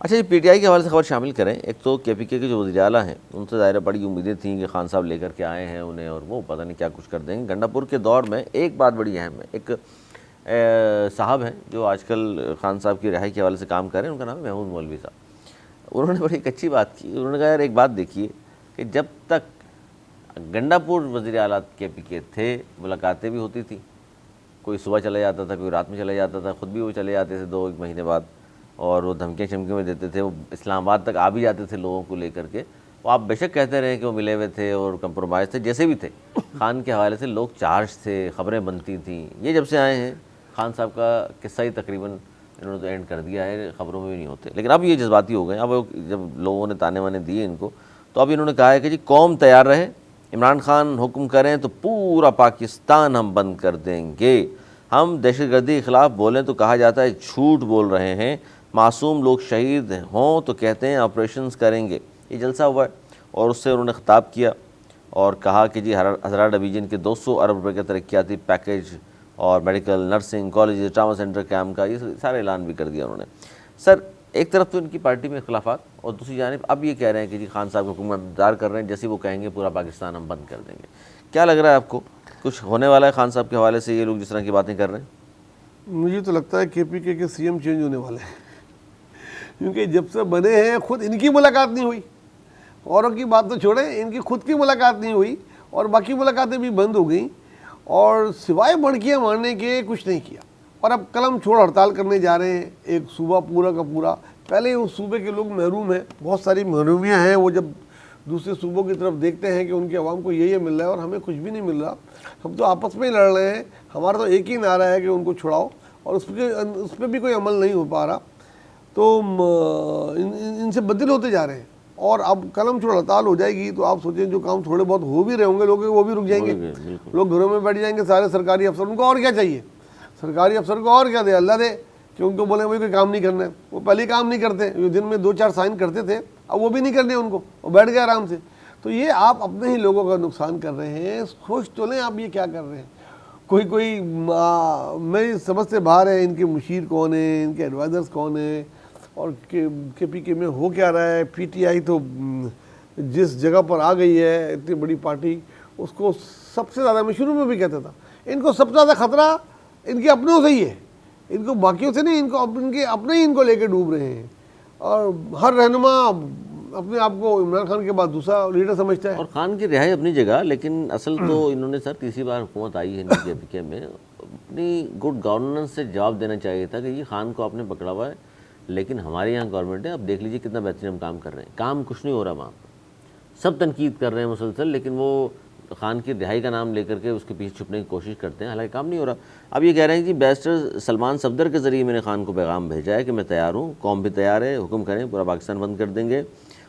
اچھا جی، P T I کے حوالے سے خبر شامل کریں. ایک تو کے پی کے جو وزیر اعلیٰ ہیں ان سے ظاہر بڑی امیدیں تھیں کہ خان صاحب لے کر کے آئے ہیں انہیں اور وہ پتہ نہیں کیا کچھ کر دیں گے. گنڈا پور کے دور میں ایک بات بڑی اہم ہے. ایک صاحب ہیں جو آج کل خان صاحب کی رہائی کے حوالے سے کام کر رہے ہیں, ان کا نام ہے محمود مولوی صاحب. انہوں نے بڑی ایک اچھی بات کی. انہوں نے کہا یار ایک بات دیکھیے کہ جب تک گنڈا پور وزیر اعلیٰ کے پی کے تھے ملاقاتیں بھی ہوتی تھیں, کوئی صبح چلا جاتا تھا, کوئی رات میں چلا جاتا تھا, خود بھی وہ چلے جاتے تھے 2-1 مہینے بعد, اور وہ دھمکیاں شمکیاں میں دیتے تھے. وہ اسلام آباد تک آ بھی جاتے تھے لوگوں کو لے کر کے. وہ آپ بے شک کہتے رہے کہ وہ ملے ہوئے تھے اور کمپرومائز تھے, جیسے بھی تھے خان کے حوالے سے لوگ چارج تھے, خبریں بنتی تھیں. یہ جب سے آئے ہیں خان صاحب کا قصہ ہی تقریباً انہوں نے تو اینڈ کر دیا ہے, خبروں میں بھی نہیں ہوتے. لیکن اب یہ جذباتی ہو گئے. اب جب لوگوں نے تانے وانے دیے ان کو, تو اب انہوں نے کہا ہے کہ جی قوم تیار رہے, عمران خان حکم کریں تو پورا پاکستان ہم بند کر دیں گے. ہم دہشت گردی کے خلاف بولیں تو کہا جاتا ہے جھوٹ بول رہے ہیں, معصوم لوگ شہید ہوں تو کہتے ہیں آپریشنز کریں گے. یہ جلسہ ہوا ہے اور اس سے انہوں نے خطاب کیا اور کہا کہ جی ہزارہ ڈویژن کے 200 ارب روپے کا ترقیاتی پیکیج اور medical, nursing colleges, trauma centre camp کا یہ سارے اعلان بھی کر دیا انہوں نے. سر ایک طرف تو ان کی پارٹی میں اختلافات, اور دوسری جانب اب یہ کہہ رہے ہیں کہ جی خان صاحب کو حکومت انتظار کر رہے ہیں, جیسے وہ کہیں گے پورا پاکستان ہم بند کر دیں گے. کیا لگ رہا ہے آپ کو, کچھ ہونے والا ہے خان صاحب کے حوالے سے یہ لوگ جس طرح کی باتیں کر رہے ہیں؟ مجھے تو لگتا ہے کے پی کے سی ایم چینج ہونے والے ہیں, کیونکہ جب سے بنے ہیں خود ان کی ملاقات نہیں ہوئی. اوروں کی بات تو چھوڑیں, ان کی خود کی ملاقات نہیں ہوئی اور باقی ملاقاتیں بھی بند ہو گئیں, اور سوائے بڑکیاں مارنے کے کچھ نہیں کیا. اور اب قلم چھوڑ ہڑتال کرنے جا رہے ہیں, ایک صوبہ پورا کا پورا. پہلے اس صوبے کے لوگ محروم ہیں, بہت ساری محرومیاں ہیں. وہ جب دوسرے صوبوں کی طرف دیکھتے ہیں کہ ان کے عوام کو یہ مل رہا ہے اور ہمیں کچھ بھی نہیں مل رہا, ہم تو آپس میں ہی لڑ رہے ہیں, ہمارا تو ایک ہی نعرہ ہے کہ ان کو چھڑاؤ, اور اس پہ بھی کوئی عمل نہیں ہو پا رہا, تو ان سے بدل ہوتے جا رہے ہیں. اور اب قلم چھوڑ ہڑتال ہو جائے گی تو آپ سوچیں جو کام تھوڑے بہت ہو بھی رہے ہوں گے لوگ وہ بھی رک جائیں گے. لوگ گھروں میں بیٹھ جائیں گے سارے سرکاری افسر. ان کو اور کیا چاہیے, سرکاری افسر کو اور کیا دے, اللہ دے کہ ان کو بولیں وہی کوئی کام نہیں کرنا ہے. وہ پہلے کام نہیں کرتے, جو دن میں 2-4 سائن کرتے تھے اب وہ بھی نہیں کرنے ان کو, وہ بیٹھ گئے آرام سے. تو یہ آپ اپنے ہی لوگوں کا نقصان کر رہے ہیں. سوچ تو لیں آپ یہ کیا کر رہے ہیں. کوئی میری سمجھ سے باہر ہے ان کے مشیر کون ہیں, ان کے ایڈوائزرز کون ہیں, اور کے پی کے میں ہو کیا رہا ہے. پی ٹی آئی تو جس جگہ پر آ گئی ہے اتنی بڑی پارٹی, اس کو سب سے زیادہ, میں شروع میں بھی کہتا تھا, ان کو سب سے زیادہ خطرہ ان کے اپنوں سے ہی ہے, ان کو باقیوں سے نہیں. ان کو ان کے اپنے ہی ان کو لے کے ڈوب رہے ہیں, اور ہر رہنما اپنے آپ کو عمران خان کے بعد دوسرا لیڈر سمجھتا ہے. اور خان کی رہائی اپنی جگہ, لیکن اصل تو انہوں نے سر تیسری بار حکومت آئی ہے کے پی کے میں, اپنی گڈ گورننس سے جواب دینا چاہیے تھا کہ یہ خان کو آپ نے پکڑا ہوا ہے, لیکن ہمارے یہاں گورنمنٹ ہے, اب دیکھ لیجیے کتنا بہترین ہم کام کر رہے ہیں. کام کچھ نہیں ہو رہا وہاں پر, سب تنقید کر رہے ہیں مسلسل, لیکن وہ خان کی رہائی کا نام لے کر کے اس کے پیچھے چھپنے کی کوشش کرتے ہیں, حالانکہ کام نہیں ہو رہا. اب یہ کہہ رہے ہیں کہ بیرسٹر سلمان صفدر کے ذریعے میں نے خان کو پیغام بھیجا ہے کہ میں تیار ہوں, قوم بھی تیار ہے, حکم کریں پورا پاکستان بند کر دیں گے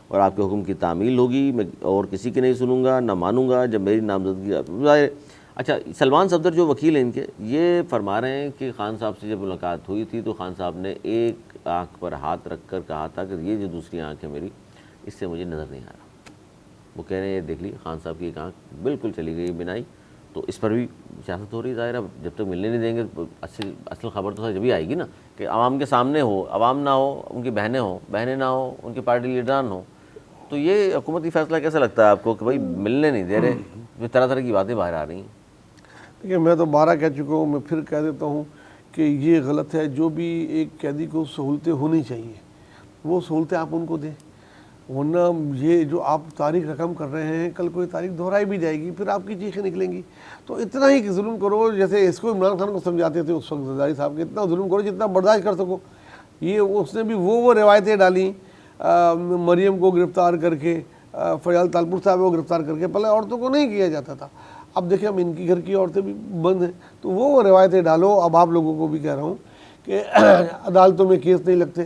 اور آپ کے حکم کی تعمیل ہوگی, میں اور کسی کی نہیں سنوں گا, نہ مانوں گا جب میری نامزدگی. اچھا, سلمان صفدر جو وکیل ہیں ان کے, یہ فرما رہے ہیں کہ خان صاحب سے جب ملاقات ہوئی تھی تو خان صاحب نے ایک آنکھ پر ہاتھ رکھ کر کہا تھا کہ یہ جو دوسری آنکھ ہے میری, اس سے مجھے نظر نہیں آ رہا. وہ کہہ رہے ہیں یہ دیکھ لی خان صاحب کی ایک آنکھ بالکل چلی گئی بنائی. تو اس پر بھی سیاست ہو رہی ظاہر ہے, جب تک ملنے نہیں دیں گے اصل خبر تو جبھی آئے گی نا, کہ عوام کے سامنے ہو, عوام نہ ہو, ان کی بہنیں ہوں, بہنیں نہ ہوں, ان کے پارٹی لیڈران ہوں. تو یہ حکومتی فیصلہ کیسا لگتا ہے آپ کو کہ بھائی ملنے نہیں دے رہے, جو طرح طرح کی باتیں باہر آ رہی ہیں؟ دیکھیے میں تو 12 کہہ چکا ہوں, میں پھر کہہ دیتا ہوں کہ یہ غلط ہے. جو بھی ایک قیدی کو سہولتیں ہونی چاہیے وہ سہولتیں آپ ان کو دیں, ورنہ یہ جو آپ تاریخ رقم کر رہے ہیں کل کوئی تاریخ دہرائی بھی جائے گی, پھر آپ کی چیخیں نکلیں گی. تو اتنا ہی ظلم کرو, جیسے اس کو عمران خان کو سمجھاتے تھے اس وقت زرداری صاحب کے, اتنا ظلم کرو جتنا برداشت کر سکو. یہ اس نے بھی وہ روایتیں ڈالیں, مریم کو گرفتار کر کے, فیاض تالپور صاحب کو گرفتار کر کے. پہلے عورتوں کو نہیں کیا جاتا تھا, اب دیکھیں اب ان کی گھر کی عورتیں بھی بند ہیں. تو وہ روایتیں ڈالو. اب آپ لوگوں کو بھی کہہ رہا ہوں کہ عدالتوں میں کیس نہیں لگتے,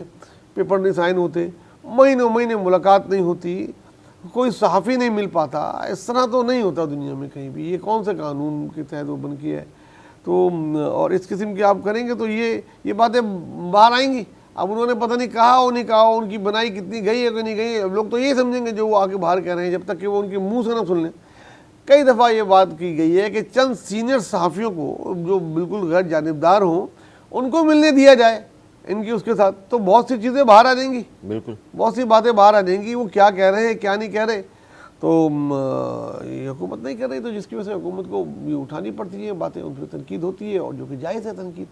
پیپر نہیں سائن ہوتے, مہینوں مہینے ملاقات نہیں ہوتی, کوئی صحافی نہیں مل پاتا. اس طرح تو نہیں ہوتا دنیا میں کہیں بھی. یہ کون سے قانون کے تحت وہ بن کی ہے؟ تو اور اس قسم کی آپ کریں گے تو یہ باتیں باہر آئیں گی. اب انہوں نے پتہ نہیں کہا ہو نہیں کہا ہو, ان کی بنائی کتنی گئی ہے کہ نہیں گئی ہے, اب لوگ تو یہ سمجھیں گے جو وہ آگے باہر کہہ رہے ہیں, جب تک کہ وہ ان کے منہ سے نہ سن لیں. کئی دفعہ یہ بات کی گئی ہے کہ چند سینئر صحافیوں کو جو بالکل غیر جانبدار ہوں ان کو ملنے دیا جائے. ان کی اس کے ساتھ، تو بہت سی چیزیں باہر آ جائیں گی، بالکل بہت سی باتیں باہر آ جائیں گی، وہ کیا کہہ رہے ہیں کیا نہیں کہہ رہے. تو یہ حکومت نہیں کر رہی، تو جس کی وجہ سے حکومت کو بھی اٹھانی پڑتی ہے باتیں، ان پہ تنقید ہوتی ہے، اور جو کہ جائز ہے تنقید.